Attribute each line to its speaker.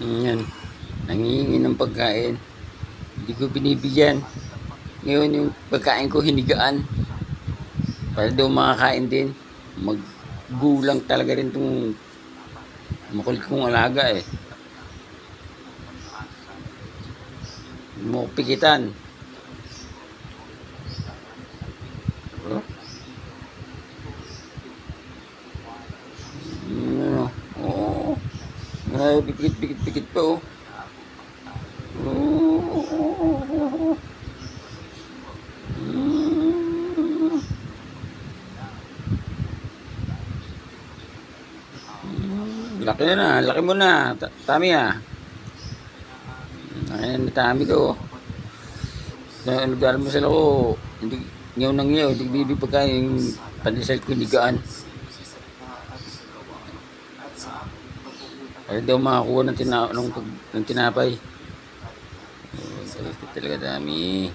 Speaker 1: Yan. Nangihingi ng pagkain. Hindi ko binibigyan. Ngayon yung pagkain ko hinigaan. Para daw makakain din. Maggulang talaga rin itong makulit kong alaga eh. Hindi mo ko pikitan. Oh? Ano? Oo. Ay, pikit pa oh. Oh. Laki na, laki mo na. Tami ah. Laki na tami ko. Nag-almusal ako. Hindi, ngayon nang ngayon, hindi bibig pagkain yung pandesal ko hinigaan. Para daw makakuha ng tinapay. Talaga dami.